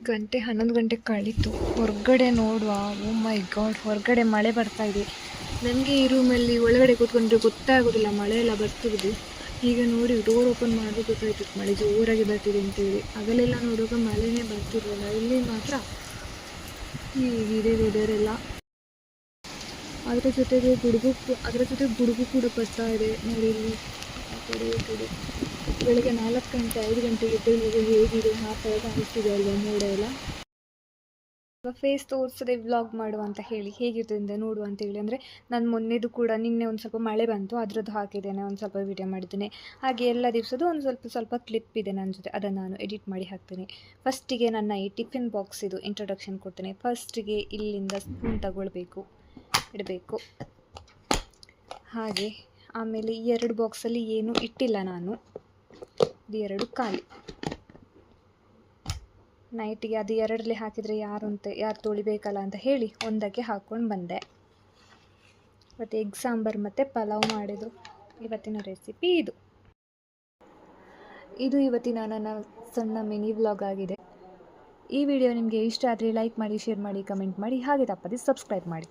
ಗಂಟೆ 11 ಗಂಟೆ ಕಳೀತು. ಹೊರಗಡೆ ನೋಡುವ, ಓ ಮೈ ಗಾಡ್, ಹೊರಗಡೆ ಮಳೆ ಬರ್ತಾ ಇದೆ. ನನಗೆ ಈ ರೂಮಲ್ಲಿ ಒಳಗಡೆ ಕೂತ್ಕೊಂಡ್ರೆ ಗೊತ್ತಾಗೋದಿಲ್ಲ ಮಳೆ ಎಲ್ಲ ಬರ್ತಿರೋದು. ಈಗ ನೋಡಿ ಡೋರ್ ಓಪನ್ ಮಾಡಿದ್ರೆ ಗೊತ್ತಾಯ್ತು ಮಳೆ ಜೋರಾಗಿ ಬರ್ತಿದೆ ಅಂತೇಳಿ. ಹಗಲೆಲ್ಲ ನೋಡುವಾಗ ಮಳೆನೇ ಬರ್ತಿರಲಿಲ್ಲ, ಇಲ್ಲಿ ಮಾತ್ರ ಹೀಗಿದೆ ವೆದರ್ ಎಲ್ಲ. ಅದರ ಜೊತೆ ಗುಡುಗು ಕೂಡ ಬರ್ತಾ ಇದೆ ನೋಡಿ ಇಲ್ಲಿ. ಆ ಕಡೆ ಈ ಕಡೆ ಬೆಳಗ್ಗೆ 4 ಗಂಟೆ 5 ಗಂಟೆಗೆ ಎದ್ದೇಳುವಾಗ ಹೇಗಿದೆ ಆ ಥರ ಕಾಣಿಸ್ತಿದೆ ಅಲ್ವಾ ಮೋಡ ಎಲ್ಲ. ಫೇಸ್ ತೋರಿಸದೆ ವ್ಲಾಗ್ ಮಾಡುವ ಅಂತ ಹೇಳಿ ಹೇಗಿರ್ತದೆ ನೋಡುವ ಅಂತೇಳಿ. ಅಂದರೆ ನಾನು ಮೊನ್ನೆದು ಕೂಡ ನಿನ್ನೆ ಒಂದು ಸ್ವಲ್ಪ ಮಳೆ ಬಂತು, ಅದರದ್ದು ಹಾಕಿದ್ದೇನೆ, ಒಂದು ಸ್ವಲ್ಪ ವೀಡಿಯೋ ಮಾಡಿದ್ದೇನೆ. ಹಾಗೆ ಎಲ್ಲ ದಿವಸದ್ದು ಒಂದು ಸ್ವಲ್ಪ ಕ್ಲಿಪ್ ಇದೆ ನನ್ನ ಜೊತೆ, ಅದನ್ನು ನಾನು ಎಡಿಟ್ ಮಾಡಿ ಹಾಕ್ತೇನೆ. ಫಸ್ಟಿಗೆ ನನ್ನ ಈ ಟಿಫಿನ್ ಬಾಕ್ಸ್ ಇದು ಇಂಟ್ರೊಡಕ್ಷನ್ ಕೊಡ್ತೇನೆ. ಫಸ್ಟಿಗೆ ಇಲ್ಲಿಂದ ಸ್ಪೂನ್ ತಗೊಳ್ಬೇಕು, ಇಡಬೇಕು. ಹಾಗೆ ಆಮೇಲೆ ಈ 2 ಬಾಕ್ಸಲ್ಲಿ ಏನೂ ಇಟ್ಟಿಲ್ಲ ನಾನು, ಇದು 2 ಖಾಲಿ. ನೈಟಿಗೆ ಅದು 2ರಲ್ಲಿ ಹಾಕಿದರೆ ಯಾರು ತೊಳಿಬೇಕಲ್ಲ ಅಂತ ಹೇಳಿ ಒಂದಕ್ಕೆ ಹಾಕ್ಕೊಂಡು ಬಂದೆ. ಮತ್ತು ಎಗ್ ಸಾಂಬಾರು ಮತ್ತು ಪಲಾವ್ ಮಾಡಿದರು. ಇವತ್ತಿನ ರೆಸಿಪಿ ಇದು ಇವತ್ತಿನ ನನ್ನ ಸಣ್ಣ ಮಿನಿ ವ್ಲಾಗ್ ಆಗಿದೆ. ಈ ವಿಡಿಯೋ ನಿಮಗೆ ಇಷ್ಟ ಆದರೆ ಲೈಕ್ ಮಾಡಿ, ಶೇರ್ ಮಾಡಿ, ಕಮೆಂಟ್ ಮಾಡಿ, ಹಾಗೆ ತಪ್ಪದೆ ಸಬ್ಸ್ಕ್ರೈಬ್ ಮಾಡಿ.